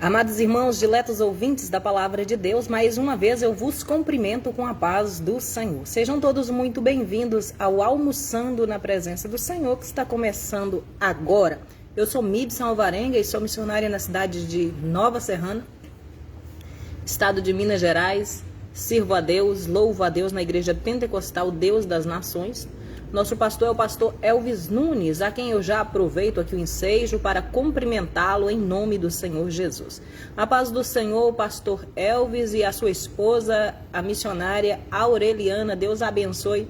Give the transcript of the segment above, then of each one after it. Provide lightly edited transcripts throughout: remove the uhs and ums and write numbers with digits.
Amados irmãos, diletos ouvintes da palavra de Deus, mais uma vez eu vos cumprimento com a paz do Senhor. Sejam todos muito bem-vindos ao Almoçando na Presença do Senhor, que está começando agora. Eu sou Mibson Alvarenga e sou missionária na cidade de Nova Serrana, estado de Minas Gerais. Sirvo a Deus, louvo a Deus na Igreja Pentecostal Deus das Nações. Nosso pastor é o pastor Elvis Nunes, a quem eu já aproveito aqui o ensejo para cumprimentá-lo em nome do Senhor Jesus. A paz do Senhor, o pastor Elvis e a sua esposa, a missionária Aureliana. Deus abençoe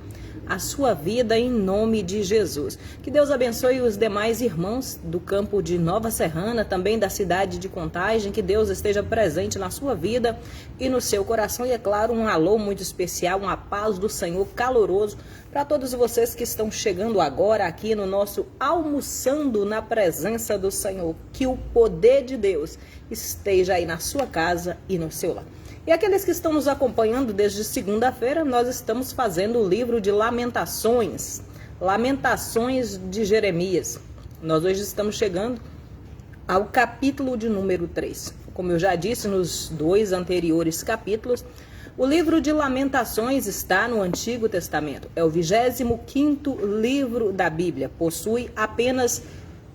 a sua vida em nome de Jesus. Que Deus abençoe os demais irmãos do campo de Nova Serrana, também da cidade de Contagem. Que Deus esteja presente na sua vida e no seu coração. E é claro, um alô muito especial, uma paz do Senhor caloroso para todos vocês que estão chegando agora aqui no nosso Almoçando na Presença do Senhor. Que o poder de Deus esteja aí na sua casa e no seu lar. E aqueles que estão nos acompanhando desde segunda-feira, nós estamos fazendo o livro de Lamentações, Lamentações de Jeremias. Nós hoje estamos chegando ao capítulo de número 3. Como eu já disse nos dois anteriores capítulos, o livro de Lamentações está no Antigo Testamento. É o 25º livro da Bíblia. Possui apenas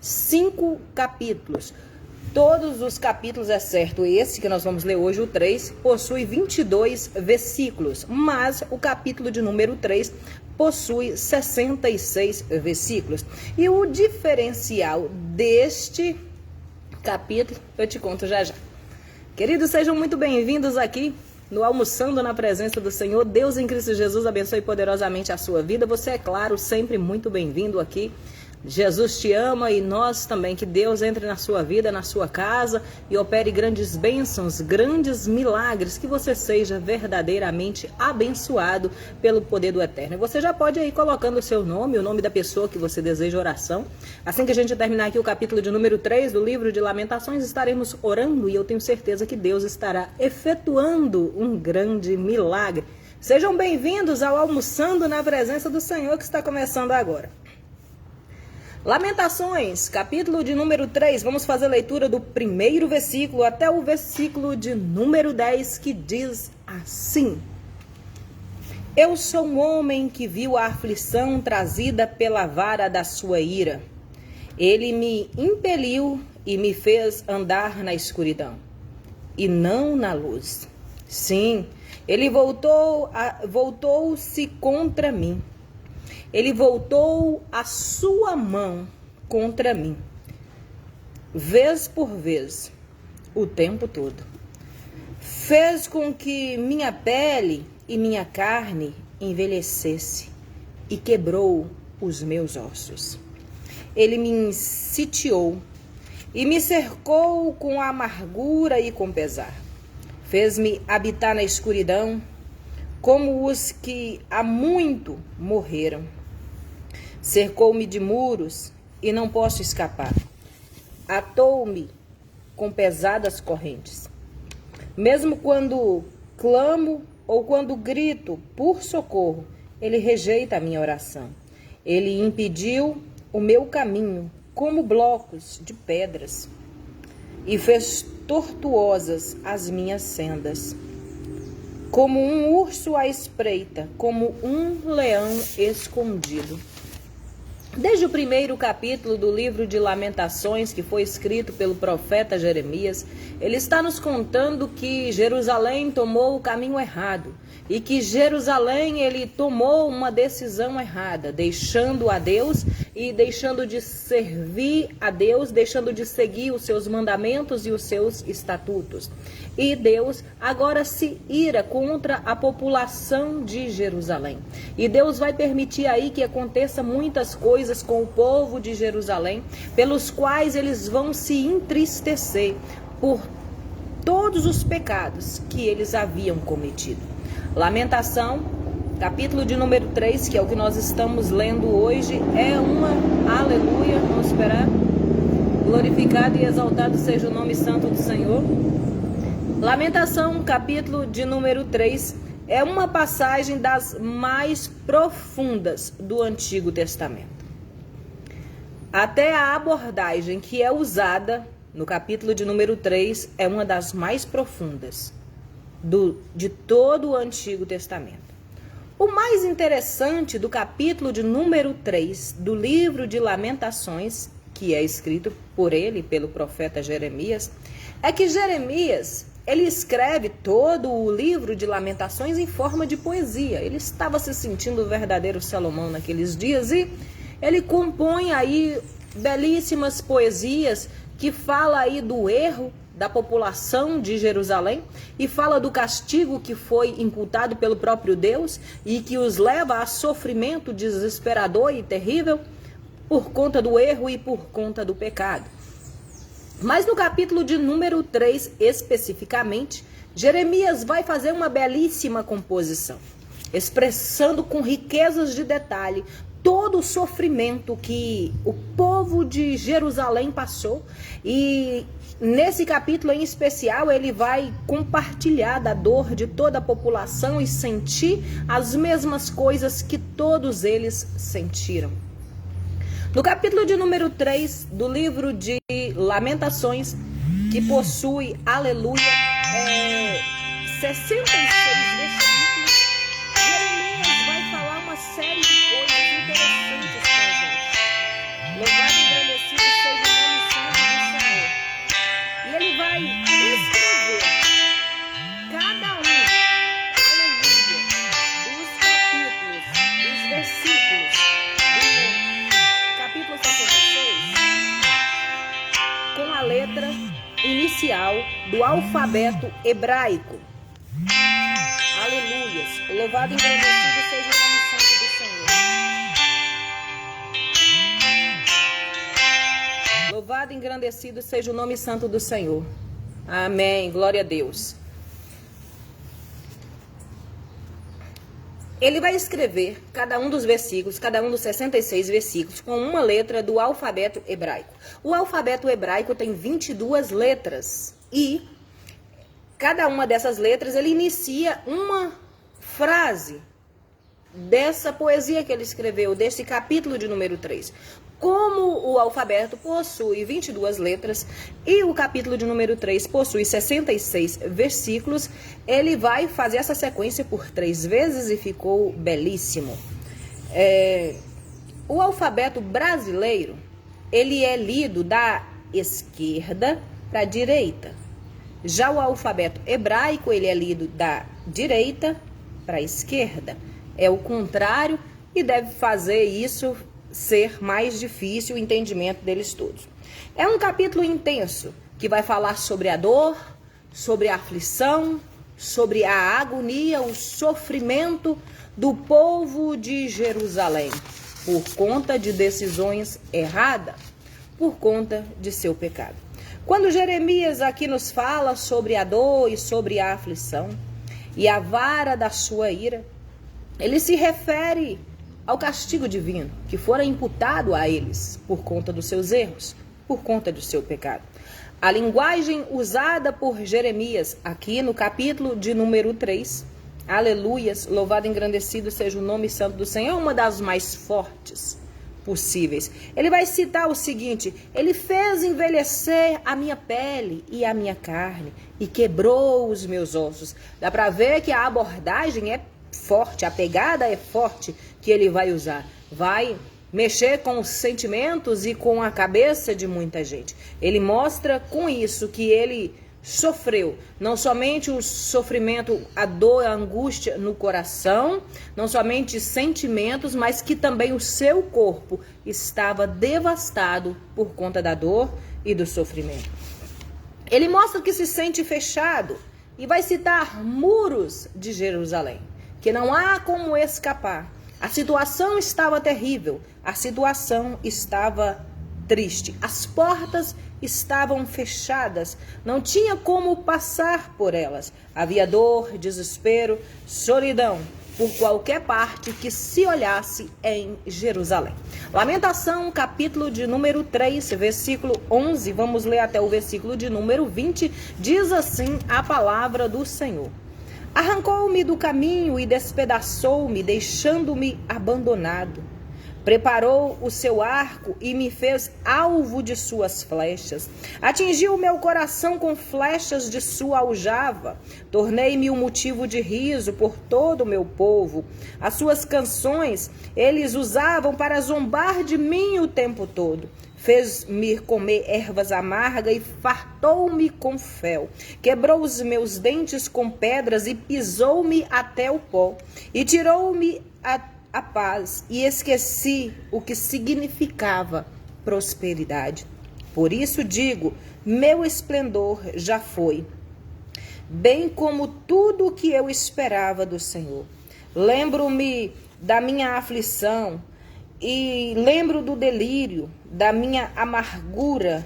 5 capítulos. Todos os capítulos, exceto esse que nós vamos ler hoje, o 3, possui 22 versículos. Mas o capítulo de número 3 possui 66 versículos. E o diferencial deste capítulo eu te conto já já. Queridos, sejam muito bem-vindos aqui no Almoçando na Presença do Senhor. Deus em Cristo Jesus abençoe poderosamente a sua vida. Você é, claro, sempre muito bem-vindo aqui. Jesus te ama e nós também. Que Deus entre na sua vida, na sua casa e opere grandes bênçãos, grandes milagres. Que você seja verdadeiramente abençoado pelo poder do Eterno. Você já pode ir colocando o seu nome, o nome da pessoa que você deseja oração. Assim que a gente terminar aqui o capítulo de número 3 do livro de Lamentações, estaremos orando e eu tenho certeza que Deus estará efetuando um grande milagre. Sejam bem-vindos ao Almoçando na Presença do Senhor, que está começando agora. Lamentações, capítulo de número 3, vamos fazer a leitura do primeiro versículo até o versículo de número 10, que diz assim: Eu sou um homem que viu a aflição trazida pela vara da sua ira. Ele me impeliu e me fez andar na escuridão, e não na luz. Sim, ele voltou-se contra mim. Ele voltou a sua mão contra mim, vez por vez, o tempo todo. Fez com que minha pele e minha carne envelhecesse e quebrou os meus ossos. Ele me sitiou e me cercou com amargura e com pesar. Fez-me habitar na escuridão, como os que há muito morreram. Cercou-me de muros e não posso escapar. Atou-me com pesadas correntes. Mesmo quando clamo ou quando grito por socorro, ele rejeita a minha oração. Ele impediu o meu caminho como blocos de pedras e fez tortuosas as minhas sendas. Como um urso à espreita, como um leão escondido. Desde o primeiro capítulo do livro de Lamentações, que foi escrito pelo profeta Jeremias, ele está nos contando que Jerusalém tomou o caminho errado e que Jerusalém ele tomou uma decisão errada, deixando a Deus e deixando de servir a Deus, deixando de seguir os seus mandamentos e os seus estatutos. E Deus agora se ira contra a população de Jerusalém. E Deus vai permitir aí que aconteça muitas coisas com o povo de Jerusalém, pelos quais eles vão se entristecer por todos os pecados que eles haviam cometido. Lamentação, capítulo de número 3, que é o que nós estamos lendo hoje, é uma aleluia, vamos esperar. Glorificado e exaltado seja o nome santo do Senhor. Lamentação, capítulo de número 3, é uma passagem das mais profundas do Antigo Testamento. Até a abordagem que é usada no capítulo de número 3, é uma das mais profundas de todo o Antigo Testamento. O mais interessante do capítulo de número 3 do livro de Lamentações, que é escrito por ele, pelo profeta Jeremias, é que Jeremias, ele escreve todo o livro de Lamentações em forma de poesia. Ele estava se sentindo o verdadeiro Salomão naqueles dias e ele compõe aí belíssimas poesias que fala aí do erro da população de Jerusalém e fala do castigo que foi imputado pelo próprio Deus e que os leva a sofrimento desesperador e terrível por conta do erro e por conta do pecado. Mas no capítulo de número 3, especificamente, Jeremias vai fazer uma belíssima composição, expressando com riquezas de detalhe todo o sofrimento que o povo de Jerusalém passou. E nesse capítulo em especial, ele vai compartilhar da dor de toda a população e sentir as mesmas coisas que todos eles sentiram. No capítulo de número 3 do livro de Lamentações, que possui, aleluia, 66 versículos, Jeremias vai falar uma série de coisas interessantes para a gente. Louvado e agradecido seja o nome santo do Senhor. E ele vai escrever cada aleluia, dos capítulos, dos versículos do capítulo 66, com a letra inicial do alfabeto hebraico. Aleluias. Louvado e engrandecido seja o nome santo do Senhor. Louvado e engrandecido seja o nome santo do Senhor. Amém. Glória a Deus. Ele vai escrever cada um dos versículos, cada um dos 66 versículos, com uma letra do alfabeto hebraico. O alfabeto hebraico tem 22 letras e cada uma dessas letras ele inicia uma frase dessa poesia que ele escreveu, desse capítulo de número 3. Como o alfabeto possui 22 letras e o capítulo de número 3 possui 66 versículos, ele vai fazer essa sequência por 3 vezes e ficou belíssimo. O alfabeto brasileiro, ele é lido da esquerda para a direita. Já o alfabeto hebraico, ele é lido da direita para a esquerda. É o contrário e deve fazer isso ser mais difícil o entendimento deles todos. É um capítulo intenso que vai falar sobre a dor, sobre a aflição, sobre a agonia, o sofrimento do povo de Jerusalém por conta de decisões erradas, por conta de seu pecado. Quando Jeremias aqui nos fala sobre a dor e sobre a aflição e a vara da sua ira, ele se refere ao castigo divino que fora imputado a eles por conta dos seus erros, por conta do seu pecado. A linguagem usada por Jeremias aqui no capítulo de número 3, aleluias, louvado e engrandecido seja o nome santo do Senhor, é uma das mais fortes possíveis. Ele vai citar o seguinte: ele fez envelhecer a minha pele e a minha carne e quebrou os meus ossos. Dá para ver que a abordagem é forte, a pegada é forte que ele vai usar. Vai mexer com os sentimentos e com a cabeça de muita gente. Ele mostra com isso que ele sofreu, não somente o sofrimento, a dor, a angústia no coração, não somente sentimentos, mas que também o seu corpo estava devastado por conta da dor e do sofrimento. Ele mostra que se sente fechado e vai citar muros de Jerusalém, que não há como escapar. A situação estava terrível, a situação estava triste, as portas estavam fechadas, não tinha como passar por elas. Havia dor, desespero, solidão por qualquer parte que se olhasse em Jerusalém. Lamentação, capítulo de número 3, versículo 11, vamos ler até o versículo de número 20, diz assim a palavra do Senhor. Arrancou-me do caminho e despedaçou-me, deixando-me abandonado. Preparou o seu arco e me fez alvo de suas flechas. Atingiu o meu coração com flechas de sua aljava. Tornei-me um motivo de riso por todo o meu povo. As suas canções eles usavam para zombar de mim o tempo todo. Fez-me comer ervas amargas e fartou-me com fel. Quebrou os meus dentes com pedras e pisou-me até o pó. E tirou-me a paz e esqueci o que significava prosperidade. Por isso digo, meu esplendor já foi, bem como tudo o que eu esperava do Senhor. Lembro-me da minha aflição e lembro do delírio, da minha amargura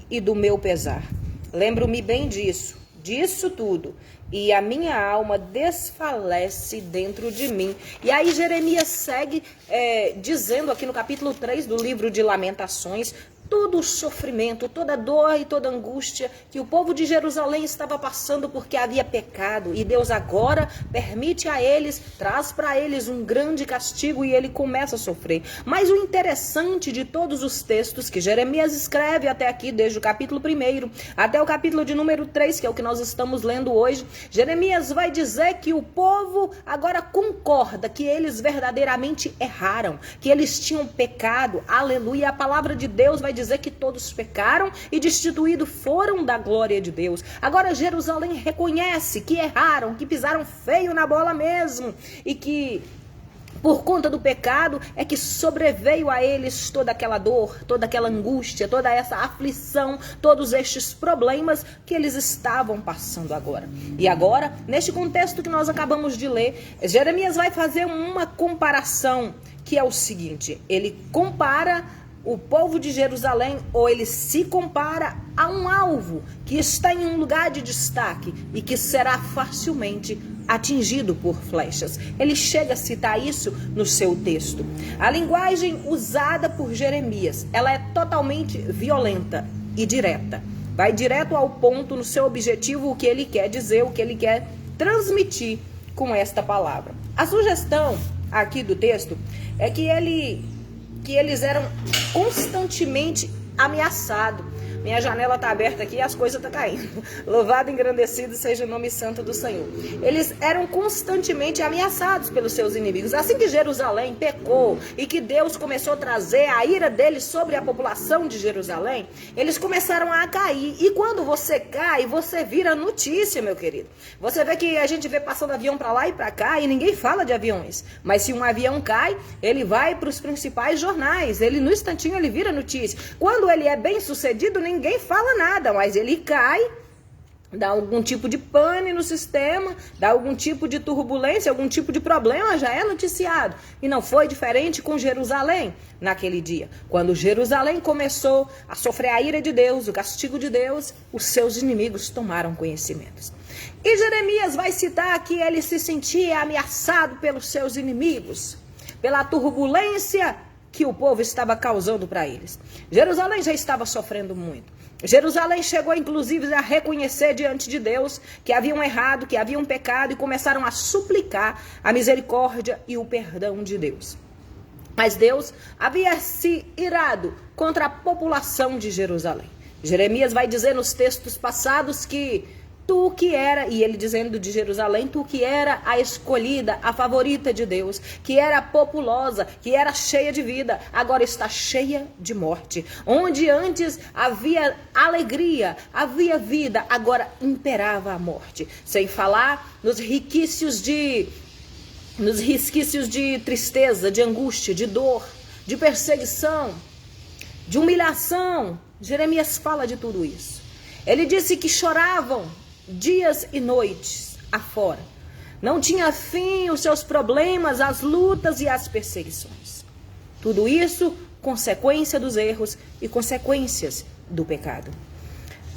e do meu pesar. Lembro-me bem disso tudo. E a minha alma desfalece dentro de mim. E aí Jeremias segue dizendo aqui no capítulo 3 do livro de Lamentações, todo o sofrimento, toda a dor e toda a angústia que o povo de Jerusalém estava passando porque havia pecado. E Deus agora permite a eles, traz para eles um grande castigo e ele começa a sofrer. Mas o interessante de todos os textos que Jeremias escreve até aqui, desde o capítulo 1 até o capítulo de número 3, que é o que nós estamos lendo hoje, Jeremias vai dizer que o povo agora concorda que eles verdadeiramente erraram, que eles tinham pecado. Aleluia! A palavra de Deus vai dizer que todos pecaram e destituídos foram da glória de Deus. Agora Jerusalém reconhece que erraram, que pisaram feio na bola mesmo e que por conta do pecado é que sobreveio a eles toda aquela dor, toda aquela angústia, toda essa aflição, todos estes problemas que eles estavam passando agora. E agora, neste contexto que nós acabamos de ler, Jeremias vai fazer uma comparação que é o seguinte: ele compara o povo de Jerusalém, ou ele se compara a um alvo que está em um lugar de destaque e que será facilmente atingido por flechas. Ele chega a citar isso no seu texto. A linguagem usada por Jeremias, ela é totalmente violenta e direta. Vai direto ao ponto no seu objetivo, o que ele quer dizer, o que ele quer transmitir com esta palavra. A sugestão aqui do texto é que eles eram constantemente ameaçados. Minha janela está aberta aqui e as coisas estão caindo. Louvado e engrandecido seja o nome santo do Senhor. Eles eram constantemente ameaçados pelos seus inimigos. Assim que Jerusalém pecou e que Deus começou a trazer a ira dele sobre a população de Jerusalém, eles começaram a cair. E quando você cai, você vira notícia, meu querido. Você vê que a gente vê passando avião para lá e para cá e ninguém fala de aviões. Mas se um avião cai, ele vai para os principais jornais. Ele no instantinho ele vira notícia. Quando ele é bem sucedido, ninguém fala nada, mas ele cai, dá algum tipo de pane no sistema, dá algum tipo de turbulência, algum tipo de problema, já é noticiado. E não foi diferente com Jerusalém naquele dia. Quando Jerusalém começou a sofrer a ira de Deus, o castigo de Deus, os seus inimigos tomaram conhecimento. E Jeremias vai citar que ele se sentia ameaçado pelos seus inimigos, pela turbulência que o povo estava causando para eles. Jerusalém já estava sofrendo muito. Jerusalém chegou inclusive a reconhecer diante de Deus que haviam errado, que haviam pecado e começaram a suplicar a misericórdia e o perdão de Deus. Mas Deus havia se irado contra a população de Jerusalém. Jeremias vai dizer nos textos passados que tu que era, e ele dizendo de Jerusalém, tu que era a escolhida, a favorita de Deus, que era populosa, que era cheia de vida, agora está cheia de morte. Onde antes havia alegria, havia vida, agora imperava a morte. Sem falar nos resquícios de tristeza, de angústia, de dor, de perseguição, de humilhação. Jeremias fala de tudo isso. Ele disse que choravam dias e noites afora. Não tinha fim os seus problemas, as lutas e as perseguições. Tudo isso consequência dos erros e consequências do pecado.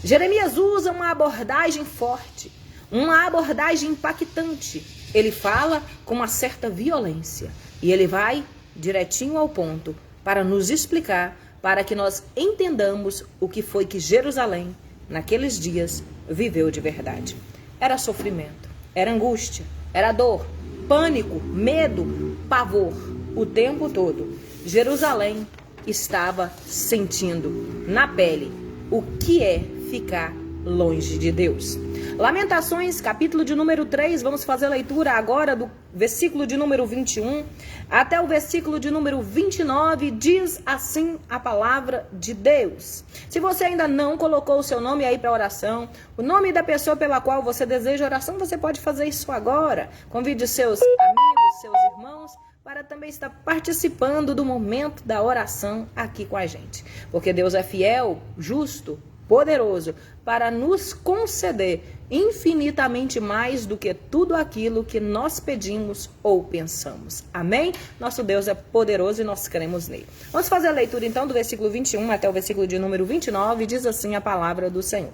Jeremias usa uma abordagem forte, uma abordagem impactante. Ele fala com uma certa violência e ele vai direitinho ao ponto para nos explicar, para que nós entendamos o que foi que Jerusalém naqueles dias viveu de verdade. Era sofrimento, era angústia, era dor, pânico, medo, pavor, o tempo todo. Jerusalém estava sentindo na pele o que é ficar longe de Deus. Lamentações, capítulo de número 3, vamos fazer a leitura agora do versículo de número 21 até o versículo de número 29, diz assim a palavra de Deus. Se você ainda não colocou o seu nome aí para oração, o nome da pessoa pela qual você deseja oração, você pode fazer isso agora. Convide seus amigos, seus irmãos, para também estar participando do momento da oração aqui com a gente. Porque Deus é fiel, justo, poderoso para nos conceder infinitamente mais do que tudo aquilo que nós pedimos ou pensamos. Amém? Nosso Deus é poderoso e nós cremos nele. Vamos fazer a leitura então do versículo 21 até o versículo de número 29, diz assim a palavra do Senhor.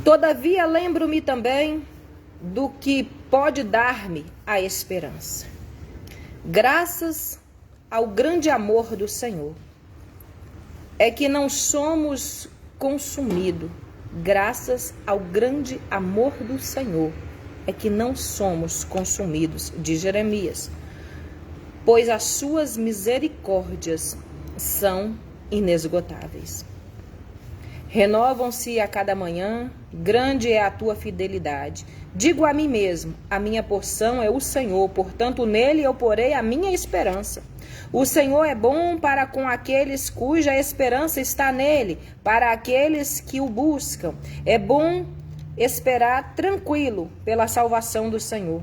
Todavia lembro-me também do que pode dar-me a esperança. Graças ao grande amor do Senhor, é que não somos consumidos. Graças ao grande amor do Senhor, é que não somos consumidos, de Jeremias. Pois as suas misericórdias são inesgotáveis. Renovam-se a cada manhã, grande é a tua fidelidade. Digo a mim mesmo, a minha porção é o Senhor, portanto nele eu porei a minha esperança. O Senhor é bom para com aqueles cuja esperança está nele, para aqueles que o buscam. É bom esperar tranquilo pela salvação do Senhor.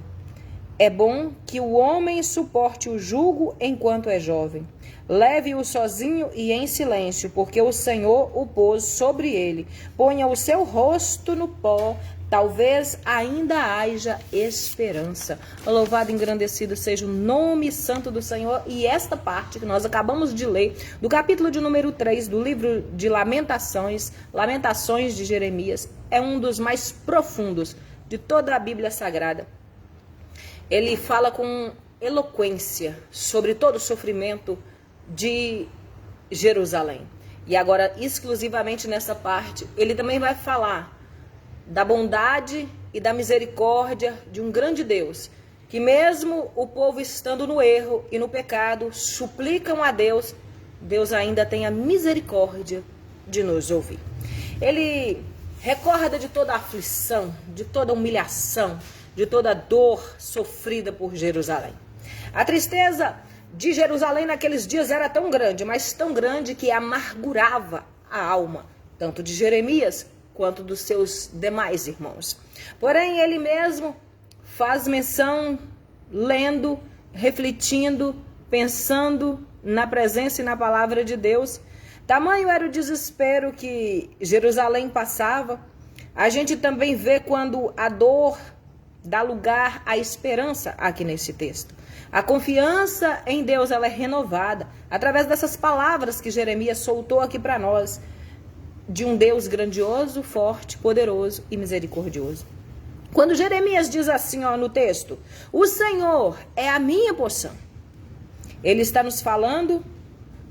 É bom que o homem suporte o jugo enquanto é jovem. Leve-o sozinho e em silêncio, porque o Senhor o pôs sobre ele. Ponha o seu rosto no pó, talvez ainda haja esperança. Louvado e engrandecido seja o nome santo do Senhor. E esta parte que nós acabamos de ler, do capítulo de número 3, do livro de Lamentações de Jeremias, é um dos mais profundos de toda a Bíblia Sagrada. Ele fala com eloquência sobre todo o sofrimento de Jerusalém. E agora, exclusivamente nessa parte, ele também vai falar da bondade e da misericórdia de um grande Deus, que mesmo o povo estando no erro e no pecado, suplicam a Deus, Deus ainda tem a misericórdia de nos ouvir. Ele recorda de toda a aflição, de toda a humilhação, de toda a dor sofrida por Jerusalém. A tristeza de Jerusalém naqueles dias era tão grande, mas tão grande que amargurava a alma, tanto de Jeremias quanto dos seus demais irmãos. Porém, ele mesmo faz menção, lendo, refletindo, pensando na presença e na palavra de Deus. Tamanho era o desespero que Jerusalém passava. A gente também vê quando a dor dá lugar à esperança aqui nesse texto. A confiança em Deus, ela é renovada através dessas palavras que Jeremias soltou aqui para nós, de um Deus grandioso, forte, poderoso e misericordioso. Quando Jeremias diz assim, no texto, o Senhor é a minha porção, ele está nos falando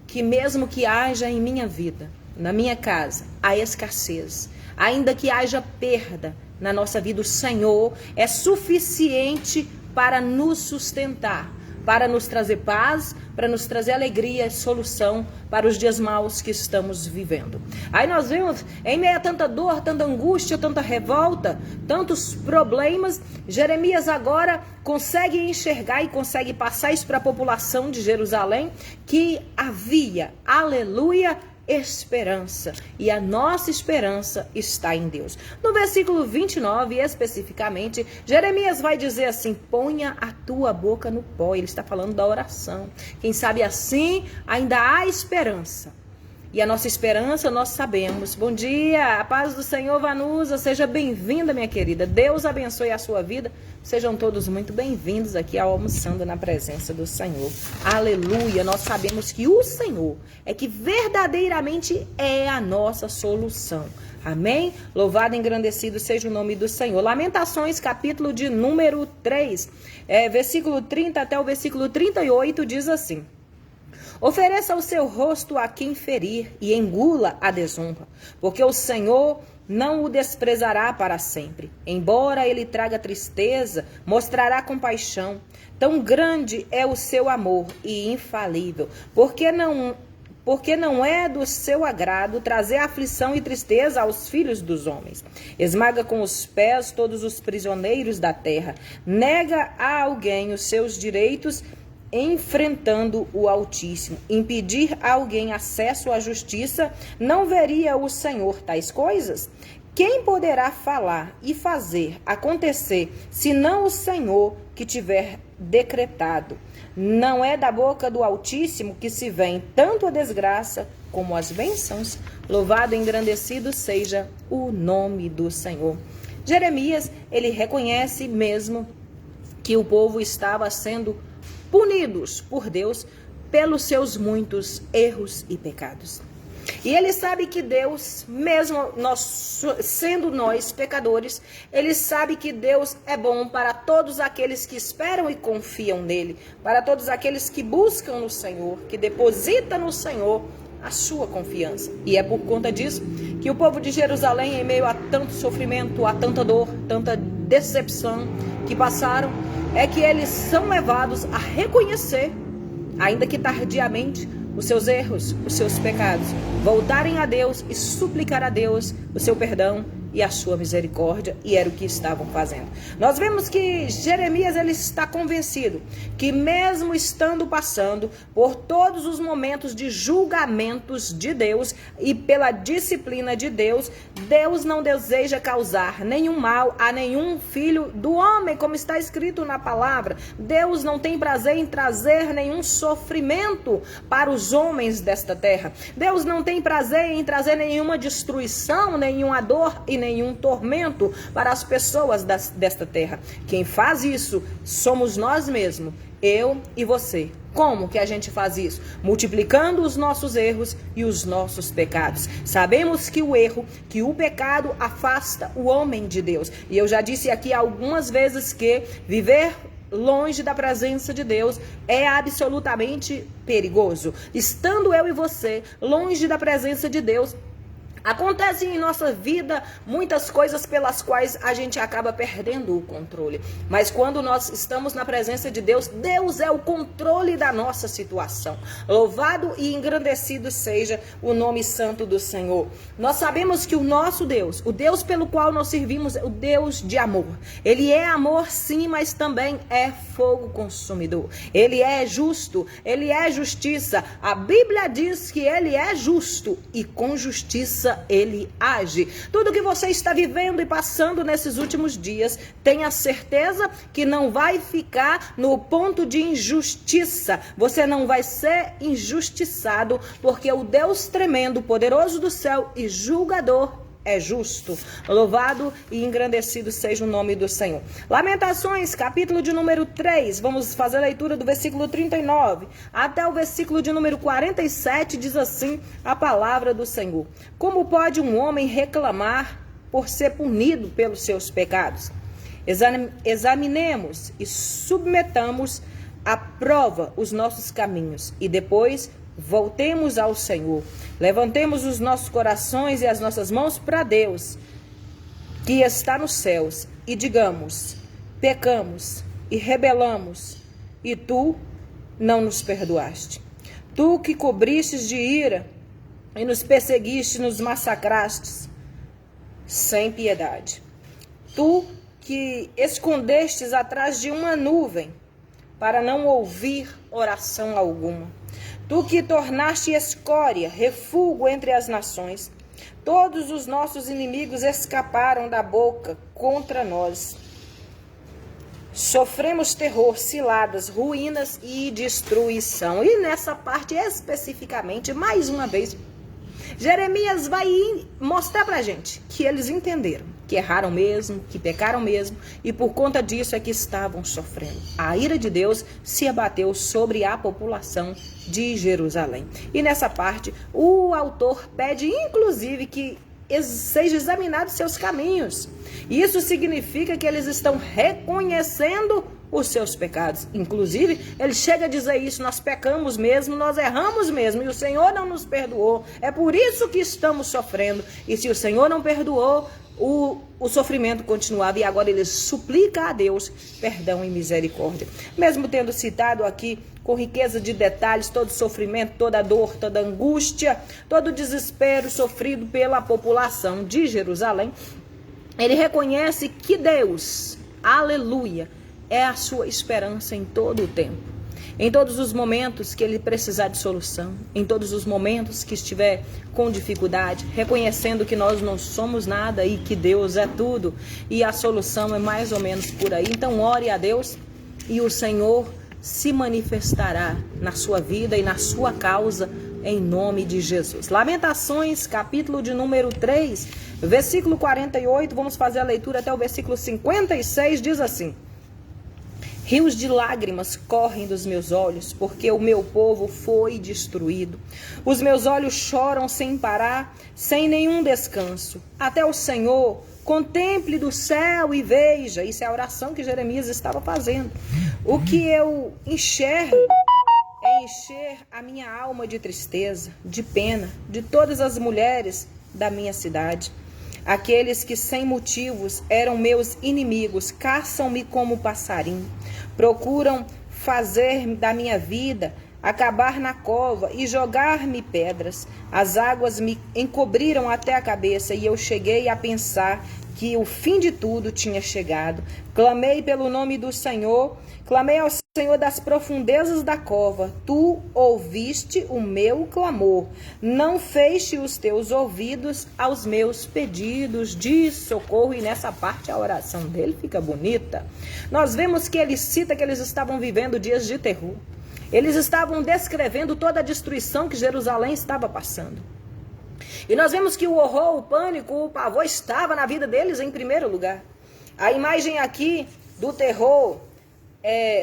que mesmo que haja em minha vida, na minha casa, a escassez, ainda que haja perda na nossa vida, o Senhor é suficiente para nos sustentar, para nos trazer paz, para nos trazer alegria e solução para os dias maus que estamos vivendo. Aí nós vemos, em meio a tanta dor, tanta angústia, tanta revolta, tantos problemas, Jeremias agora consegue enxergar e consegue passar isso para a população de Jerusalém, que havia, aleluia, esperança, e a nossa esperança está em Deus. No versículo 29, especificamente, Jeremias vai dizer assim, ponha a tua boca no pó. Ele está falando da oração. Quem sabe assim ainda há esperança. E a nossa esperança nós sabemos. Bom dia, a paz do Senhor, Vanusa, seja bem-vinda, minha querida. Deus abençoe a sua vida. Sejam todos muito bem-vindos aqui ao Almoçando na Presença do Senhor. Aleluia, nós sabemos que o Senhor é que verdadeiramente é a nossa solução. Amém? Louvado e engrandecido seja o nome do Senhor. Lamentações, capítulo de número 3, versículo 30 até o versículo 38, diz assim. Ofereça o seu rosto a quem ferir e engula a desonra, porque o Senhor não o desprezará para sempre. Embora ele traga tristeza, mostrará compaixão. Tão grande é o seu amor e infalível, porque não é do seu agrado trazer aflição e tristeza aos filhos dos homens. Esmaga com os pés todos os prisioneiros da terra. Nega a alguém os seus direitos, enfrentando o Altíssimo. Impedir a alguém acesso à justiça, não veria o Senhor tais coisas? Quem poderá falar e fazer acontecer, senão o Senhor que tiver decretado? Não é da boca do Altíssimo que se vem tanto a desgraça como as bênçãos? Louvado e engrandecido seja o nome do Senhor. Jeremias, ele reconhece mesmo que o povo estava sendo punidos por Deus pelos seus muitos erros e pecados. E ele sabe que Deus, mesmo nós sendo nós pecadores, ele sabe que Deus é bom para todos aqueles que esperam e confiam nele, para todos aqueles que buscam no Senhor, que depositam no Senhor a sua confiança. E é por conta disso que o povo de Jerusalém, em meio a tanto sofrimento, a tanta dor, tanta decepção que passaram, é que eles são levados a reconhecer, ainda que tardiamente, os seus erros, os seus pecados, voltarem a Deus e suplicar a Deus o seu perdão e a sua misericórdia, e era o que estavam fazendo. Nós vemos que Jeremias, ele está convencido que mesmo estando passando por todos os momentos de julgamentos de Deus e pela disciplina de Deus, Deus não deseja causar nenhum mal a nenhum filho do homem, como está escrito na palavra. Deus não tem prazer em trazer nenhum sofrimento para os homens desta terra. Deus não tem prazer em trazer nenhuma destruição, nenhuma dor e nenhum tormento para as pessoas desta terra. Quem faz isso somos nós mesmos, eu e você. Como que a gente faz isso? Multiplicando os nossos erros e os nossos pecados. Sabemos que o erro, que o pecado afasta o homem de Deus. E eu já disse aqui algumas vezes que viver longe da presença de Deus é absolutamente perigoso. Estando eu e você longe da presença de Deus, acontecem em nossa vida muitas coisas pelas quais a gente acaba perdendo o controle. Mas quando nós estamos na presença de Deus, Deus é o controle da nossa situação. Louvado e engrandecido seja o nome santo do Senhor. Nós sabemos que o nosso Deus, o Deus pelo qual nós servimos, é o Deus de amor. Ele é amor sim, mas também é fogo consumidor. Ele é justo, ele é justiça. A Bíblia diz que ele é justo e com justiça ele age. Tudo que você está vivendo e passando nesses últimos dias, tenha certeza que não vai ficar no ponto de injustiça. Você não vai ser injustiçado, porque o Deus tremendo, poderoso do céu e julgador é justo. Louvado e engrandecido seja o nome do Senhor. Lamentações, capítulo de número 3. Vamos fazer a leitura do versículo 39 até o versículo de número 47. Diz assim a palavra do Senhor: Como pode um homem reclamar por ser punido pelos seus pecados? Examinemos e submetamos à prova os nossos caminhos e depois voltemos ao Senhor. Levantemos os nossos corações e as nossas mãos para Deus, que está nos céus, e digamos: pecamos e rebelamos, e tu não nos perdoaste. Tu que cobristes de ira e nos perseguiste, nos massacrastes sem piedade. Tu que escondestes atrás de uma nuvem para não ouvir oração alguma. Tu que tornaste escória, refúgio entre as nações. Todos os nossos inimigos escaparam da boca contra nós. Sofremos terror, ciladas, ruínas e destruição. E nessa parte especificamente, mais uma vez, Jeremias vai mostrar pra gente que eles entenderam, que erraram mesmo, que pecaram mesmo, e por conta disso é que estavam sofrendo. A ira de Deus se abateu sobre a população de Jerusalém. E nessa parte, o autor pede, inclusive, que sejam examinados seus caminhos. Isso significa que eles estão reconhecendo os seus pecados. Inclusive, ele chega a dizer isso: nós pecamos mesmo, nós erramos mesmo, e o Senhor não nos perdoou. É por isso que estamos sofrendo. E se o Senhor não perdoou, o sofrimento continuava, e agora ele suplica a Deus perdão e misericórdia. Mesmo tendo citado aqui com riqueza de detalhes todo o sofrimento, toda a dor, toda a angústia, todo o desespero sofrido pela população de Jerusalém, ele reconhece que Deus, aleluia, é a sua esperança em todo o tempo. Em todos os momentos que ele precisar de solução, em todos os momentos que estiver com dificuldade, reconhecendo que nós não somos nada e que Deus é tudo, e a solução é mais ou menos por aí. Então ore a Deus e o Senhor se manifestará na sua vida e na sua causa, em nome de Jesus. Lamentações, capítulo de número 3, versículo 48, vamos fazer a leitura até o versículo 56, diz assim: rios de lágrimas correm dos meus olhos, porque o meu povo foi destruído. Os meus olhos choram sem parar, sem nenhum descanso. Até o Senhor contemple do céu e veja. Isso é a oração que Jeremias estava fazendo. O que eu enxergo é encher a minha alma de tristeza, de pena, de todas as mulheres da minha cidade. Aqueles que sem motivos eram meus inimigos, caçam-me como passarinho. Procuram fazer da minha vida, acabar na cova e jogar-me pedras. As águas me encobriram até a cabeça e eu cheguei a pensar que o fim de tudo tinha chegado. Clamei pelo nome do Senhor, clamei ao Senhor das profundezas da cova. Tu ouviste o meu clamor, não feche os teus ouvidos aos meus pedidos de socorro. E nessa parte a oração dele fica bonita. Nós vemos que ele cita que eles estavam vivendo dias de terror. Eles estavam descrevendo toda a destruição que Jerusalém estava passando. E nós vemos que o horror, o pânico, o pavor estava na vida deles em primeiro lugar. A imagem aqui do terror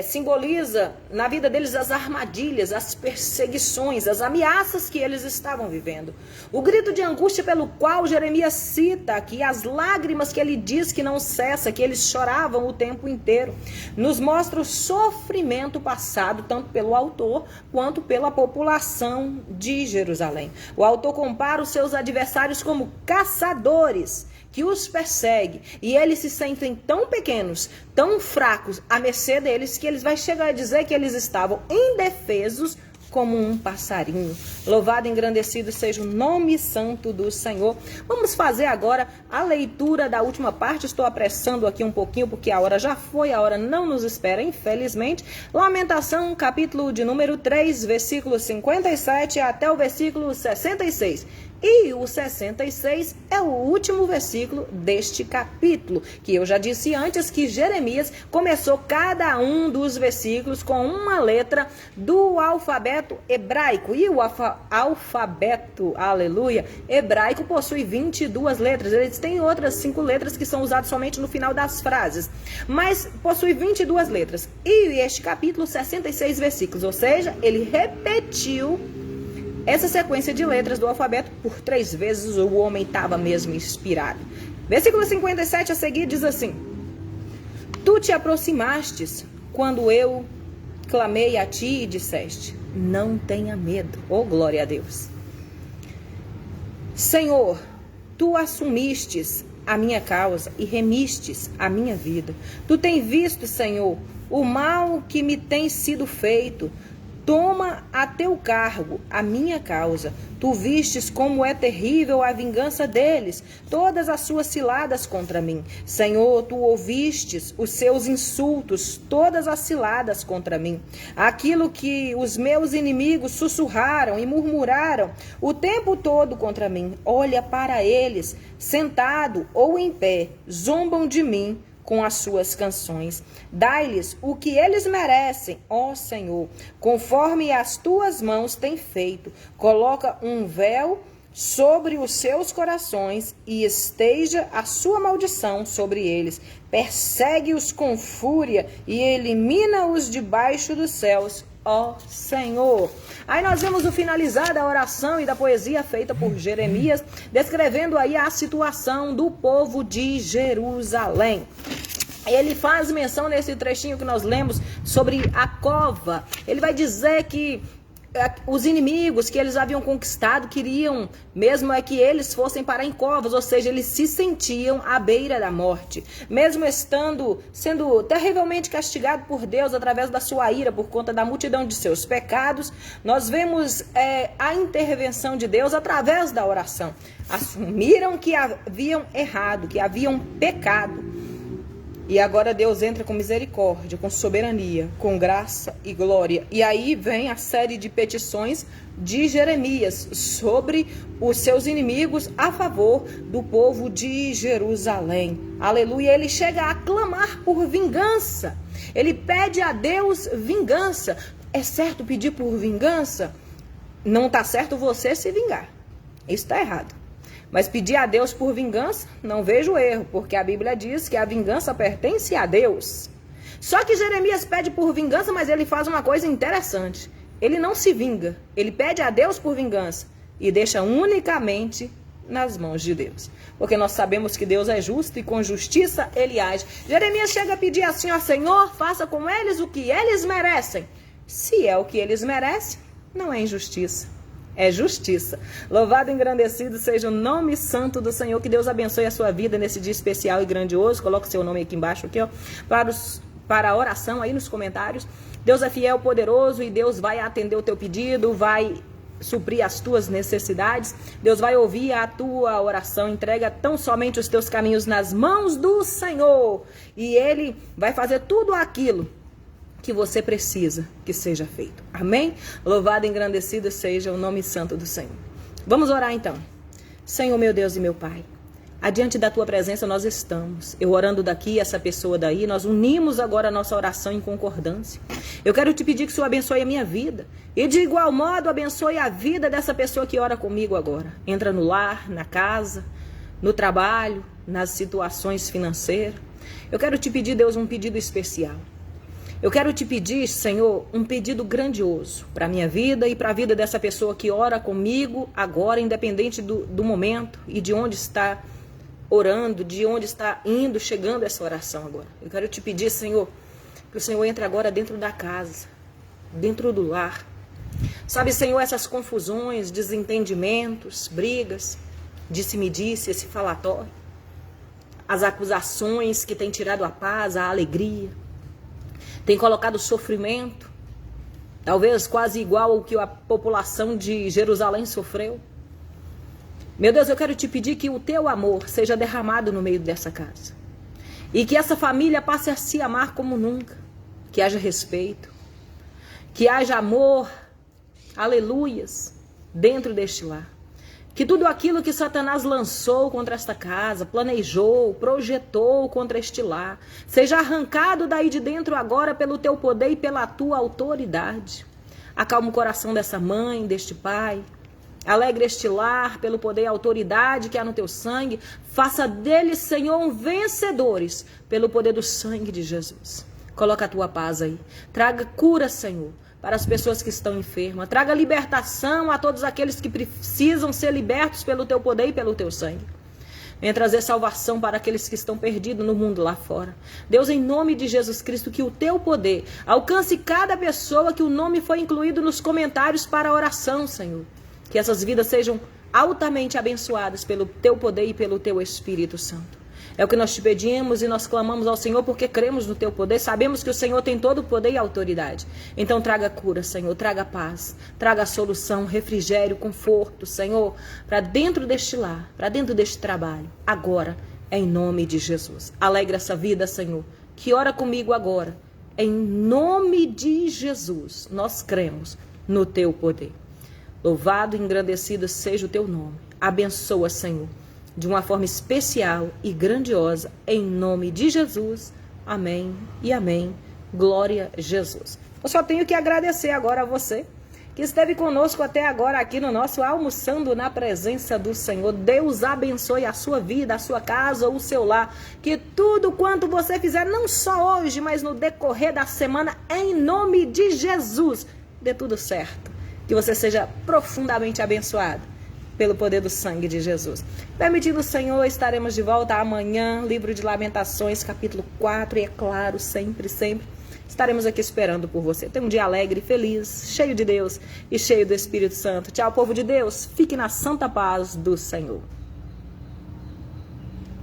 simboliza na vida deles as armadilhas, as perseguições, as ameaças que eles estavam vivendo. O grito de angústia pelo qual Jeremias cita aqui, as lágrimas que ele diz que não cessa, que eles choravam o tempo inteiro, nos mostra o sofrimento passado tanto pelo autor quanto pela população de Jerusalém. O autor compara os seus adversários como caçadores que os persegue, e eles se sentem tão pequenos, tão fracos, à mercê deles, que eles vai chegar a dizer que eles estavam indefesos como um passarinho. Louvado e engrandecido seja o nome santo do Senhor. Vamos fazer agora a leitura da última parte. Estou apressando aqui um pouquinho, porque a hora já foi, a hora não nos espera, infelizmente. Lamentação, capítulo de número 3, versículo 57 até o versículo 66. E o 66 é o último versículo deste capítulo, que eu já disse antes que Jeremias começou cada um dos versículos com uma letra do alfabeto hebraico. E o alfabeto, aleluia, hebraico possui 22 letras. Eles têm outras 5 letras que são usadas somente no final das frases, mas possui 22 letras. E este capítulo, 66 versículos, ou seja, ele repetiu essa sequência de letras do alfabeto por 3 vezes. O homem estava mesmo inspirado. Versículo 57 a seguir diz assim: tu te aproximastes quando eu clamei a ti e disseste, não tenha medo. Oh, glória a Deus. Senhor, tu assumistes a minha causa e remistes a minha vida. Tu tens visto, Senhor, o mal que me tem sido feito. Toma a teu cargo a minha causa. Tu vistes como é terrível a vingança deles, todas as suas ciladas contra mim. Senhor, tu ouvistes os seus insultos, todas as ciladas contra mim. Aquilo que os meus inimigos sussurraram e murmuraram o tempo todo contra mim. Olha para eles, sentado ou em pé, zombam de mim com as suas canções. Dai-lhes o que eles merecem, ó Senhor, conforme as tuas mãos têm feito. Coloca um véu sobre os seus corações e esteja a sua maldição sobre eles. Persegue-os com fúria e elimina-os debaixo dos céus, ó Senhor. Aí nós vemos o finalizar da oração e da poesia feita por Jeremias, descrevendo aí a situação do povo de Jerusalém. Ele faz menção nesse trechinho que nós lemos sobre a cova. Ele vai dizer que os inimigos que eles haviam conquistado queriam mesmo é que eles fossem parar em covas, ou seja, eles se sentiam à beira da morte. Mesmo sendo terrivelmente castigado por Deus através da sua ira por conta da multidão de seus pecados, nós vemos a intervenção de Deus através da oração. Assumiram que haviam errado, que haviam pecado. E agora Deus entra com misericórdia, com soberania, com graça e glória. E aí vem a série de petições de Jeremias sobre os seus inimigos a favor do povo de Jerusalém. Aleluia! Ele chega a clamar por vingança. Ele pede a Deus vingança. É certo pedir por vingança? Não está certo você se vingar. Isso está errado. Mas pedir a Deus por vingança, não vejo erro, porque a Bíblia diz que a vingança pertence a Deus. Só que Jeremias pede por vingança, mas ele faz uma coisa interessante. Ele não se vinga, ele pede a Deus por vingança e deixa unicamente nas mãos de Deus. Porque nós sabemos que Deus é justo e com justiça ele age. Jeremias chega a pedir assim, ó Senhor, faça com eles o que eles merecem. Se é o que eles merecem, não é injustiça. É justiça. Louvado e engrandecido seja o nome santo do Senhor. Que Deus abençoe a sua vida nesse dia especial e grandioso. Coloque o seu nome aqui embaixo, aqui, ó, para a oração aí nos comentários. Deus é fiel, poderoso e Deus vai atender o teu pedido, vai suprir as tuas necessidades. Deus vai ouvir a tua oração. Entrega tão somente os teus caminhos nas mãos do Senhor. E Ele vai fazer tudo aquilo que você precisa que seja feito. Amém? Louvado e engrandecido seja o nome santo do Senhor. Vamos orar então. Senhor, meu Deus e meu Pai, adiante da tua presença nós estamos. Eu orando daqui, essa pessoa daí, nós unimos agora a nossa oração em concordância. Eu quero te pedir que o Senhor abençoe a minha vida. E de igual modo abençoe a vida dessa pessoa que ora comigo agora. Entra no lar, na casa, no trabalho, nas situações financeiras. Eu quero te pedir, Deus, um pedido especial. Eu quero te pedir, Senhor, um pedido grandioso para a minha vida e para a vida dessa pessoa que ora comigo agora, independente do momento e de onde está orando, de onde está indo, chegando essa oração agora. Eu quero te pedir, Senhor, que o Senhor entre agora dentro da casa, dentro do lar. Sabe, Senhor, essas confusões, desentendimentos, brigas, disse-me-disse, esse falatório, as acusações que têm tirado a paz, a alegria, tem colocado sofrimento, talvez quase igual ao que a população de Jerusalém sofreu. Meu Deus, eu quero te pedir que o teu amor seja derramado no meio dessa casa. E que essa família passe a se amar como nunca. Que haja respeito, que haja amor, aleluias, dentro deste lar. Que tudo aquilo que Satanás lançou contra esta casa, planejou, projetou contra este lar, seja arrancado daí de dentro agora pelo teu poder e pela tua autoridade. Acalma o coração dessa mãe, deste pai. Alegre este lar pelo poder e autoridade que há no teu sangue. Faça deles, Senhor, vencedores pelo poder do sangue de Jesus. Coloca a tua paz aí. Traga cura, Senhor, para as pessoas que estão enfermas. Traga libertação a todos aqueles que precisam ser libertos pelo teu poder e pelo teu sangue. Venha trazer salvação para aqueles que estão perdidos no mundo lá fora. Deus, em nome de Jesus Cristo, que o teu poder alcance cada pessoa que o nome foi incluído nos comentários para a oração, Senhor. Que essas vidas sejam altamente abençoadas pelo teu poder e pelo teu Espírito Santo. É o que nós te pedimos e nós clamamos ao Senhor porque cremos no teu poder. Sabemos que o Senhor tem todo o poder e autoridade. Então traga cura, Senhor, traga paz, traga solução, refrigério, conforto, Senhor, para dentro deste lar, para dentro deste trabalho. Agora, em nome de Jesus. Alegra essa vida, Senhor, que ora comigo agora. Em nome de Jesus, nós cremos no teu poder. Louvado e engrandecido seja o teu nome. Abençoa, Senhor, de uma forma especial e grandiosa, em nome de Jesus. Amém e amém. Glória a Jesus. Eu só tenho que agradecer agora a você que esteve conosco até agora aqui no nosso Almoçando na Presença do Senhor. Deus abençoe a sua vida, a sua casa, o seu lar. Que tudo quanto você fizer, não só hoje, mas no decorrer da semana, em nome de Jesus, dê tudo certo. Que você seja profundamente abençoado. pelo poder do sangue de Jesus. Permitindo o Senhor, estaremos de volta amanhã, livro de Lamentações, capítulo 4, e é claro, sempre, sempre, estaremos aqui esperando por você. Tenha um dia alegre, feliz, cheio de Deus e cheio do Espírito Santo. Tchau, povo de Deus. Fique na santa paz do Senhor.